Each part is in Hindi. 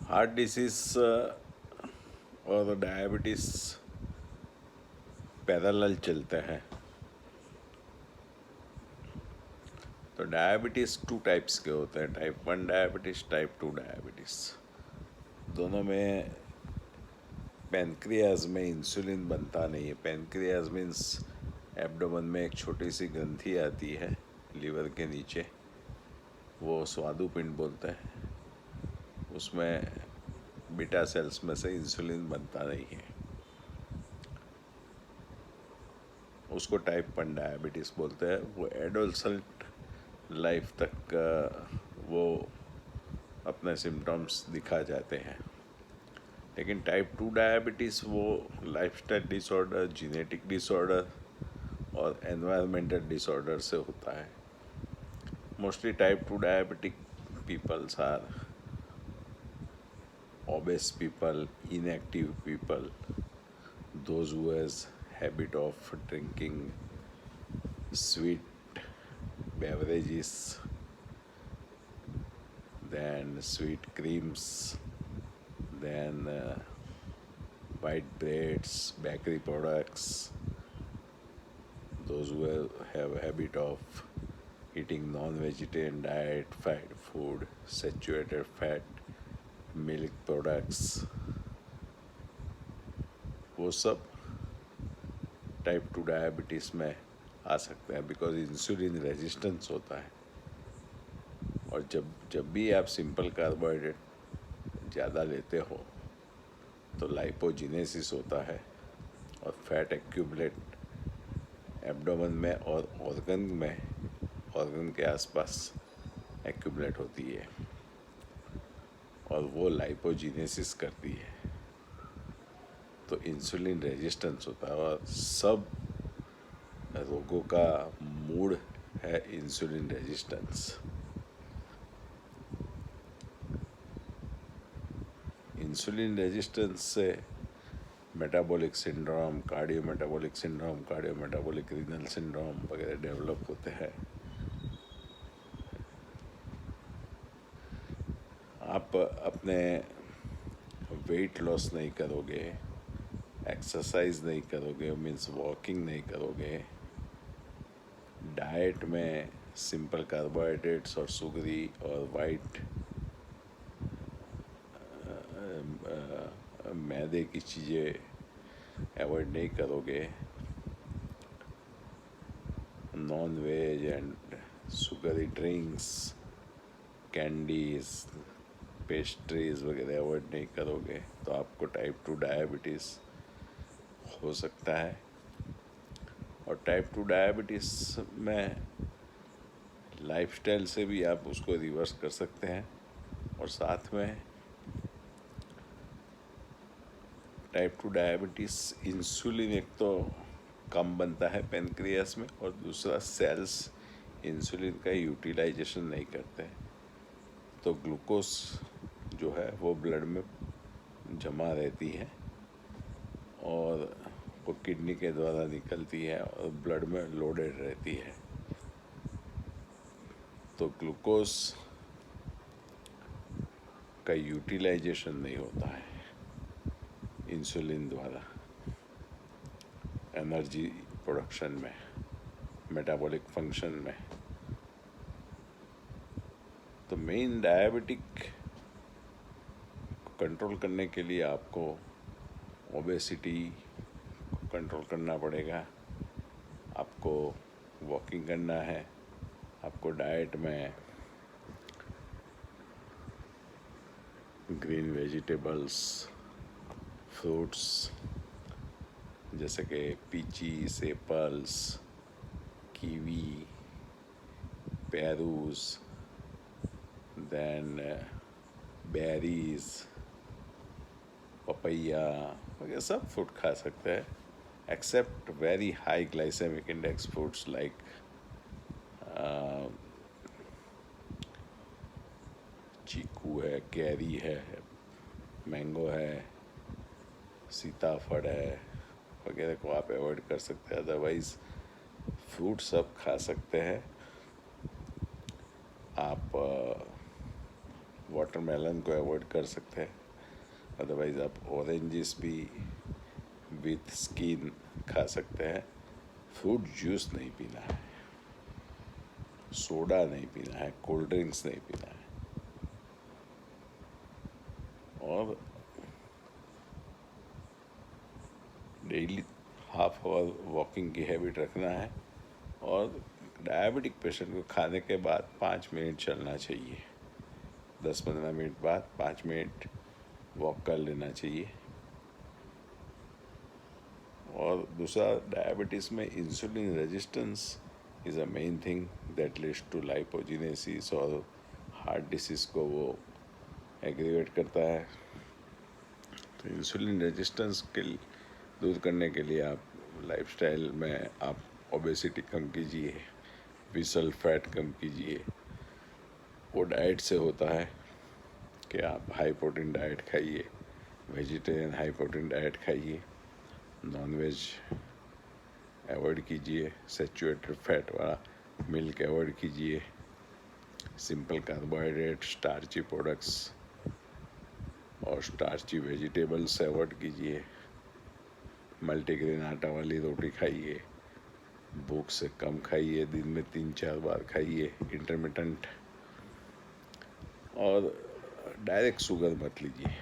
हार्ट डिसीज और डायबिटीज़ पैरेलल चलते हैं। तो डायबिटीज़ टू टाइप्स के होते हैं, टाइप 1 डायबिटीज़, टाइप 2 डायबिटीज़। दोनों में पैनक्रियाज में इंसुलिन बनता नहीं है। पैनक्रियाज मीन्स एब्डोमेन में एक छोटी सी ग्रंथि आती है लीवर के नीचे, वो स्वादुपिंड बोलते हैं। उसमें बीटा सेल्स में से इंसुलिन बनता नहीं है, उसको टाइप 1 डायबिटीज़ बोलते हैं। वो एडोलसेंट लाइफ तक वो अपने सिम्टम्स दिखा जाते हैं। लेकिन टाइप 2 डायबिटीज़ वो लाइफस्टाइल डिसऑर्डर, जीनेटिक डिसऑर्डर और एनवायरमेंटल डिसऑर्डर से होता है। Mostly type 2 diabetic peoples are obese people, inactive people, those who has habit of drinking sweet beverages, then sweet creams, then white breads, bakery products, those who have a habit of eating non-vegetarian diet, fried food, saturated fat, milk products, वो सब टाइप 2 डायबिटीज़ में आ सकते हैं, बिकॉज इंसुलिन रेजिस्टेंस होता है। और जब जब भी आप सिंपल कार्बोहाइड्रेट ज़्यादा लेते हो तो लाइपोजिनेसिस होता है और फैट एक्यूमुलेट एब्डोमेन में और ऑर्गन के आसपास एक्यूमुलेट होती है और वो लाइपोजिनेसिस करती है, तो इंसुलिन रेजिस्टेंस होता है। और सब रोगों का मूल है इंसुलिन रेजिस्टेंस। इंसुलिन रेजिस्टेंस से metabolic syndrome, cardiometabolic syndrome, cardiometabolic renal syndrome वगैरह डेवलप होते हैं। आप अपने वेट लॉस नहीं करोगे, एक्सरसाइज नहीं करोगे, मीन्स वॉकिंग नहीं करोगे, डाइट में सिंपल कार्बोहाइड्रेट्स और सुगरी और वाइट मैदे की चीज़ें अवॉइड नहीं करोगे, non veg and sugary drinks, candies, pastries वगैरह अवॉइड नहीं करोगे, तो आपको टाइप 2 डायबिटीज़ हो सकता है। और टाइप 2 डायबिटीज़ में लाइफस्टाइल से भी आप उसको रिवर्स कर सकते हैं। और साथ में टाइप 2 डायबिटीज़ इंसुलिन एक तो कम बनता है पेनक्रियास में, और दूसरा सेल्स इंसुलिन का यूटिलाइजेशन नहीं करते, तो ग्लूकोज जो है वो ब्लड में जमा रहती है और वो किडनी के द्वारा निकलती है और ब्लड में लोडेड रहती है। तो ग्लूकोज का यूटिलाइजेशन नहीं होता है इंसुलिन द्वारा एनर्जी प्रोडक्शन में, मेटाबॉलिक फंक्शन में। तो मेन डायबिटिक को कंट्रोल करने के लिए आपको ओबेसिटी को कंट्रोल करना पड़ेगा, आपको वॉकिंग करना है, आपको डाइट में ग्रीन वेजिटेबल्स, फ्रूट्स जैसे कि पीचीज, एप्पल्स, कीवी, पेरूज, देन बेरीज, पपैया वगैरह सब फ्रूट खा सकते हैं, except very high glycemic index fruits like चीकू है, कैरी है, मैंगो है, सीताफल है वगैरह को आप अवॉइड कर सकते हैं। अदरवाइज फ्रूट सब खा सकते हैं। आप वाटरमेलन को अवॉइड कर सकते हैं, अदरवाइज़ आप ऑरेंजेस भी विथ स्किन खा सकते हैं। फ्रूट जूस नहीं पीना है, सोडा नहीं पीना है, कोल्ड ड्रिंक्स नहीं पीना है, और डेली हाफ आवर वॉकिंग की हैबिट रखना है। और डायबिटिक पेशेंट को खाने के बाद 5 मिनट चलना चाहिए, 10-15 मिनट बाद 5 मिनट वॉक कर लेना चाहिए। और दूसरा, डायबिटीज़ में insulin resistance is a main thing that leads to lipogenesis, और हार्ट डिसीज़ को वो एग्रीवेट करता है। तो इंसुलिन रेजिस्टेंस के दूर करने के लिए आप लाइफस्टाइल में आप ओबेसिटी कम कीजिए, विसल फैट कम कीजिए। वो डाइट से होता है कि आप हाई प्रोटीन डाइट खाइए, वेजिटेरियन हाई प्रोटीन डाइट खाइए, नॉनवेज अवॉइड कीजिए, सैचुरेटेड फैट वाला मिल्क अवॉइड कीजिए, सिंपल कार्बोहाइड्रेट, स्टार्ची प्रोडक्ट्स और स्टार्ची वेजिटेबल्स अवॉइड कीजिए, मल्टीग्रेन आटा वाली रोटी खाइए, भूख से कम खाइए, दिन में 3-4 बार खाइए, इंटरमिटेंट, और डायरेक्ट शुगर मत लीजिए।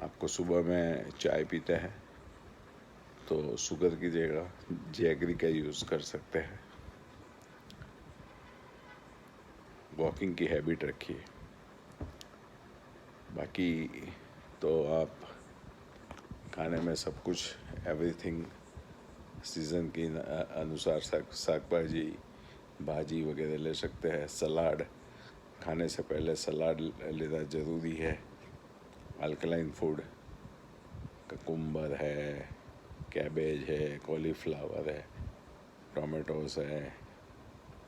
आपको सुबह में चाय पीते हैं तो शुगर की जगह जैगरी का यूज़ कर सकते हैं। वॉकिंग की हैबिट रखिए। बाकी तो आप खाने में सब कुछ एवरीथिंग सीज़न के अनुसार साग भाजी वगैरह ले सकते हैं। सलाद खाने से पहले सलाद लेना ज़रूरी है। अल्कलाइन फूड, ककुम्बर है, कैबेज है, कॉलीफ्लावर है, टोमेटोस है,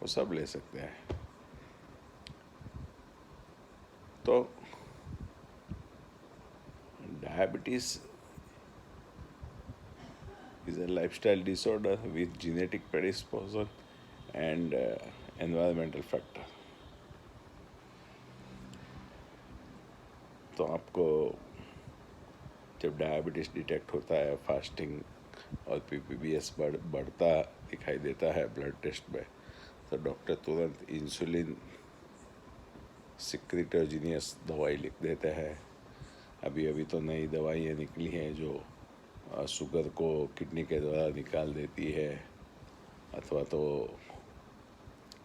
वो सब ले सकते हैं। तो diabetes is a lifestyle disorder with genetic predisposition and environmental factor. तो आपको जब डायबिटीज़ डिटेक्ट होता है, फास्टिंग और पीपीबीएस बढ़ता दिखाई देता है ब्लड टेस्ट में, तो डॉक्टर तुरंत इंसुलिन सिक्रिटोजिनियस दवाई लिख देते हैं। अभी तो नई दवाइयाँ निकली हैं जो शुगर को किडनी के द्वारा निकाल देती है, अथवा तो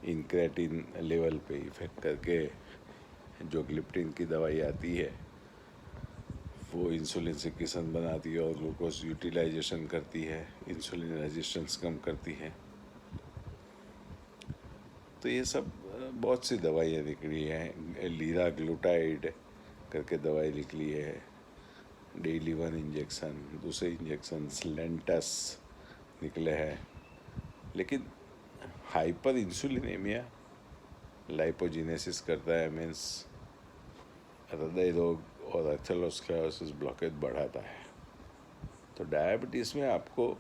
इंक्रेटिन लेवल पे इफेक्ट करके जो ग्लिप्टिन की दवाई आती है वो इंसुलिन सिक्रीशन बनाती है और ग्लूकोज यूटिलाइजेशन करती है, इंसुलिन रेजिस्टेंस कम करती है। तो ये सब बहुत सी दवाइयाँ निकली हैं। लीराग्लूटाइड करके दवाई निकली है, डेली 1 इंजेक्शन, दूसरे इंजेक्शन लेंटस निकले हैं। लेकिन हाइपर इंसुलिनेमिया लाइपोजिनेसिस करता है, मीन्स हृदय रोग और एथेरोस्क्लेरोसिस ब्लॉकेज बढ़ाता है। तो डायबिटीज़ में आपको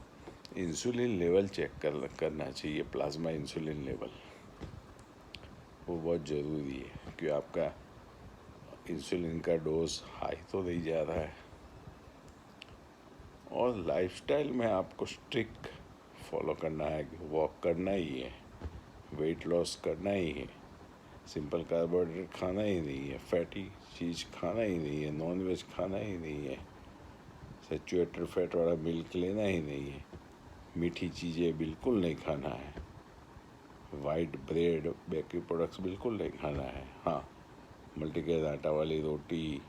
इंसुलिन लेवल चेक करना चाहिए, प्लाज्मा इंसुलिन लेवल, वो बहुत ज़रूरी है क्योंकि आपका इंसुलिन का डोज हाई तो नहीं जा रहा है। और लाइफस्टाइल में आपको स्ट्रिक्ट फॉलो करना है कि वॉक करना ही है, वेट लॉस करना ही है, सिंपल कार्बोहाइड्रेट खाना ही नहीं है, फैटी चीज़ खाना ही नहीं है, नॉन वेज खाना ही नहीं है, सैचुरेटेड फैट वाला मिल्क लेना ही नहीं है, मीठी चीज़ें बिल्कुल नहीं खाना है, वाइट ब्रेड बेकरी प्रोडक्ट्स बिल्कुल नहीं खाना है। हाँ, मल्टीग्रेन आटा वाली रोटी,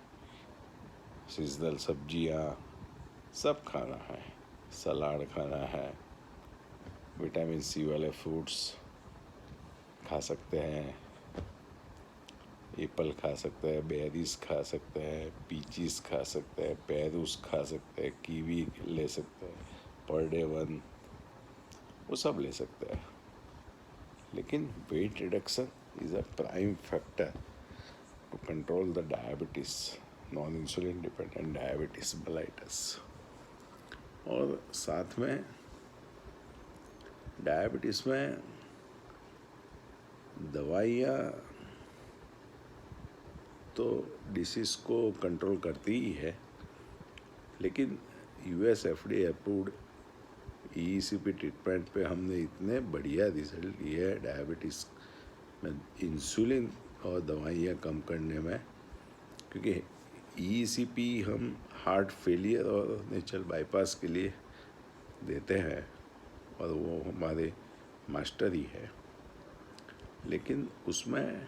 सीजनल सब्जियाँ सब खाना है, सलाद खाना है, विटामिन सी वाले फ्रूट्स खा सकते हैं, एप्पल खा सकते हैं, बेरीज खा सकते हैं, पीचीज खा सकते हैं, पेरूस खा सकते हैं, कीवी ले सकते हैं, पर डे 1 वो सब ले सकते हैं। लेकिन weight reduction is a prime factor to control the diabetes, non insulin dependent diabetes mellitus. और साथ में डायबिटीज़ में दवाइयाँ तो डिसीज़ को कंट्रोल करती ही है, लेकिन US FDA approved EECP treatment पे हमने इतने बढ़िया रिजल्ट लिए है डायबिटीज़ में इंसुलिन और दवाइयाँ कम करने में, क्योंकि ईईसीपी हम हार्ट फेलियर और नेचुरल बाईपास के लिए देते हैं और वो हमारे मास्टर ही है। लेकिन उसमें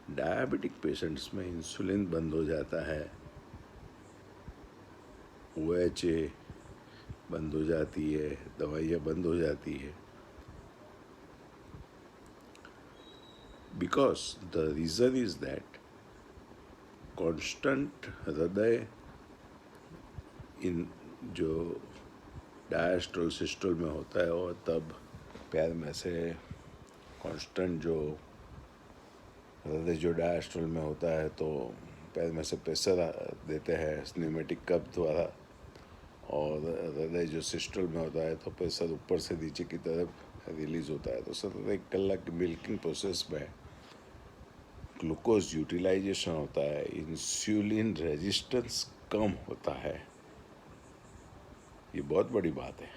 डायबिटिक पेशेंट्स में इंसुलिन बंद हो जाता है, ओएचए बंद हो जाती है, दवाइयाँ बंद हो जाती है, because the reason is that constant हृदय इन जो डायस्ट्रोल सिस्टोल में होता है, और तब पैर में से कांस्टेंट जो हृदय जो डायस्ट्रोल में होता है तो पैर में से प्रेशर देते हैं न्यूमेटिक कप द्वारा, और हृदय जो सिस्टोल में होता है तो प्रेशर ऊपर से नीचे की तरफ रिलीज होता है। तो 1 कलाक की मिल्किंग प्रोसेस में ग्लूकोज यूटिलाइजेशन होता है, इंसुलिन रेजिस्टेंस कम होता है। ये बहुत बड़ी बात है।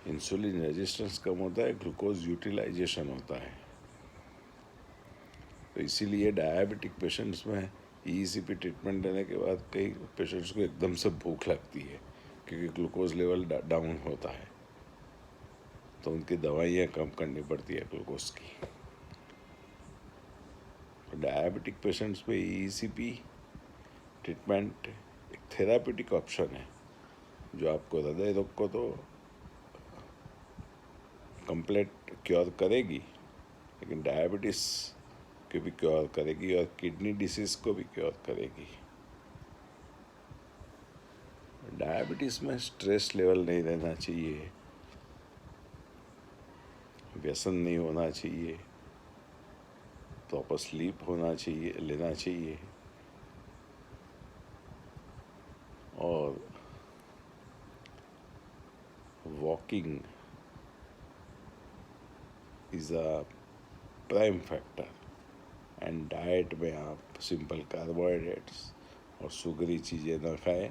इंसुलिन रेजिस्टेंस कम होता है, ग्लूकोज यूटिलाइजेशन होता है। तो इसीलिए डायबिटिक पेशेंट्स में ईईसीपी ट्रीटमेंट देने के बाद कई पेशेंट्स को एकदम से भूख लगती है, क्योंकि ग्लूकोज लेवल डाउन होता है, तो उनकी दवाइयाँ कम करनी पड़ती है ग्लूकोज की। डायबिटिक पेशेंट्स में ईईसीपी ट्रीटमेंट एक थेरापेटिक ऑप्शन है, जो आपको हृदय रोग को तो कंप्लीट क्योर करेगी, लेकिन डायबिटीज़ को भी क्योर करेगी और किडनी डिसीज़ को भी क्योर करेगी। डायबिटीज़ में स्ट्रेस लेवल नहीं रहना चाहिए, व्यसन नहीं होना चाहिए, प्रॉपर स्लीप होना चाहिए, लेना चाहिए, और walking is a prime factor. And diet में आप सिंपल कार्बोहाइड्रेट्स और शुगरी चीज़ें ना खाएं,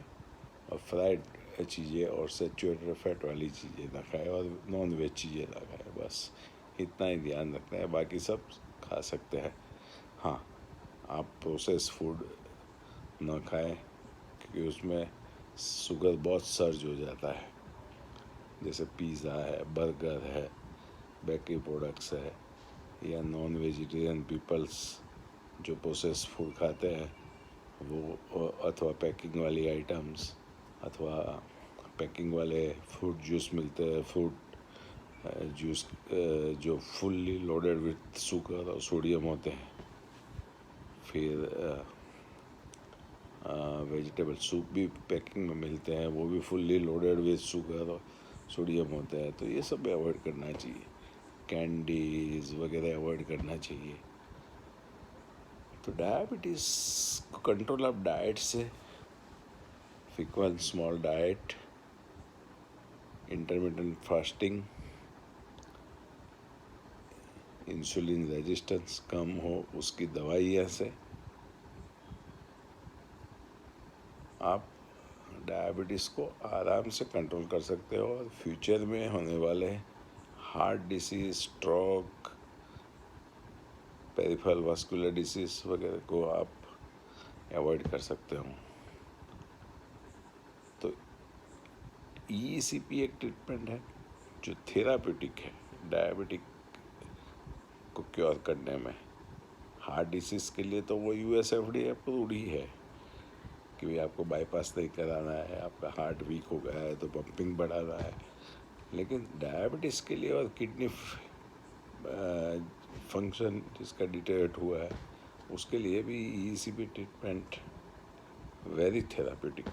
और फ्राइड चीज़ें और सैचुरेटेड फैट वाली चीज़ें ना खाएं, और नॉन वेज चीज़ें ना खाएं। बस इतना ही ध्यान रखना है, बाकी सब खा सकते हैं। हाँ, आप प्रोसेस फूड ना खाएं, क्योंकि उसमें शुगर बहुत सर्ज हो जाता है, जैसे पिज़्ज़ा है, बर्गर है, बेकरी प्रोडक्ट्स है, या नॉन वेजिटेरियन पीपल्स जो प्रोसेस फूड खाते हैं वो, अथवा पैकिंग वाली आइटम्स, अथवा पैकिंग वाले फ्रूट जूस मिलते हैं, फ्रूट जूस जो फुल्ली लोडेड विथ शुगर और सोडियम होते हैं। फिर वेजिटेबल सूप भी पैकिंग में मिलते हैं, वो भी फुल्ली लोडेड विथ शुगर और सोडियम होते हैं। तो ये सब अवॉइड करना चाहिए, कैंडीज वगैरह अवॉइड करना चाहिए। तो डायबिटीज़ को कंट्रोल आप डाइट से, frequent small diet, intermittent fasting, insulin resistance कम हो उसकी दवाइयाँ से आप डायबिटीज़ को आराम से कंट्रोल कर सकते हो, और फ्यूचर में होने वाले heart disease, stroke, peripheral vascular disease वगैरह को आप अवॉइड कर सकते हो। तो ईईसीपी एक ट्रीटमेंट है जो थेरापेटिक है डायबिटिक को क्योर करने में। हार्ट डिसीज़ के लिए तो वो यूएस एफडीए अप्रूव्ड ही है कि भाई आपको बाईपास नहीं कराना है, आपका हार्ट वीक हो गया है तो पंपिंग बढ़ाना है। लेकिन डायबिटीज़ के लिए और किडनी फंक्शन जिसका डिटेरियोरेट हुआ है, उसके लिए भी EECP treatment very therapeutic,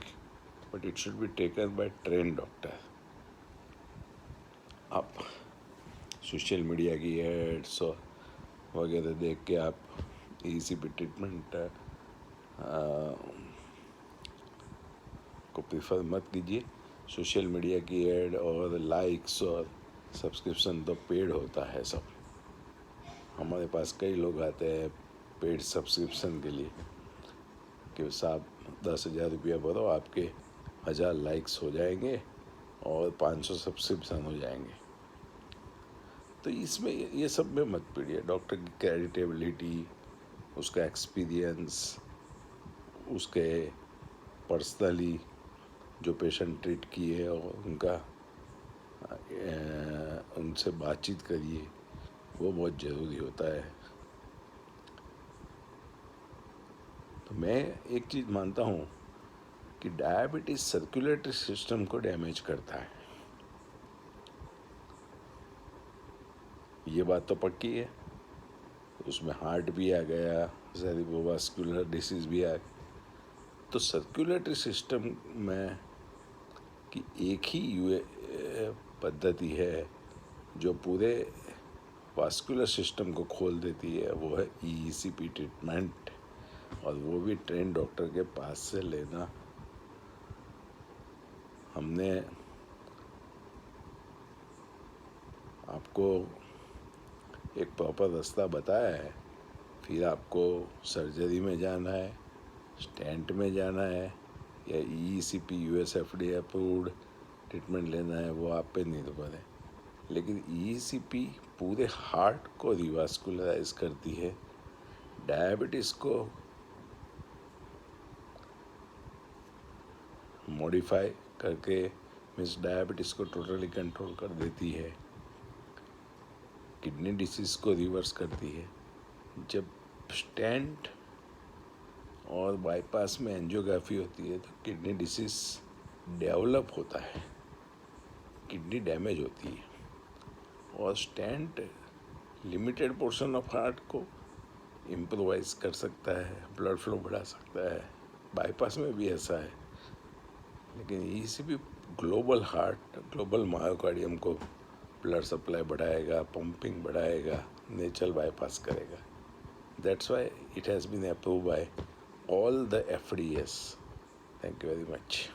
but it should be taken by train doctor. आप सोशल मीडिया की एड्स वगैरह देख के आप ईईसीपी ट्रीटमेंट को प्रीफर मत कीजिए। सोशल मीडिया की एड और लाइक्स और सब्सक्रिप्शन तो पेड होता है सब। हमारे पास कई लोग आते हैं पेड सब्सक्रिप्शन के लिए कि साहब 10,000 रुपया भरो, आपके 1,000 लाइक्स हो जाएंगे और 500 सब्सक्रिप्शन हो जाएंगे। तो इसमें ये सब में मत पड़िए। डॉक्टर की क्रेडिटेबिलिटी, उसका एक्सपीरियंस, उसके पर्सनली जो पेशेंट ट्रीट किए और उनसे बातचीत करिए, वो बहुत ज़रूरी होता है। तो मैं एक चीज़ मानता हूँ कि डायबिटीज़ सर्कुलेटरी सिस्टम को डैमेज करता है, ये बात तो पक्की है। उसमें हार्ट भी आ गया, सेरिब्रोवास्कुलर डिसीज़ भी आ गया। तो सर्कुलेटरी सिस्टम में की एक ही पद्धति है जो पूरे वास्कुलर सिस्टम को खोल देती है, वो है EECP ट्रीटमेंट, और वो भी ट्रेन डॉक्टर के पास से लेना। हमने आपको एक प्रॉपर रास्ता बताया है, फिर आपको सर्जरी में जाना है, स्टेंट में जाना है, या EECP US FDA approved treatment लेना है, वो आप पे निर्भर है। लेकिन EECP पूरे हार्ट को रिवास्कुलराइज करती है, डायबिटीज़ को मॉडिफाई करके मीन्स डायबिटीज़ को टोटली कंट्रोल कर देती है, किडनी डिसीज़ को रिवर्स करती है। जब स्टेंट और बाईपास में एंजियोग्राफी होती है तो किडनी डिसीज़ डेवलप होता है, किडनी डैमेज होती है, और stent limited portion of heart को इम्प्रोवाइज कर सकता है, ब्लड फ्लो बढ़ा सकता है। बाईपास में भी ऐसा है, लेकिन EECP global heart, global myocardium को ब्लड सप्लाई बढ़ाएगा, पंपिंग बढ़ाएगा, नेचुरल बाईपास करेगा। That's why it has been approved by all the FDAs. Thank you very much.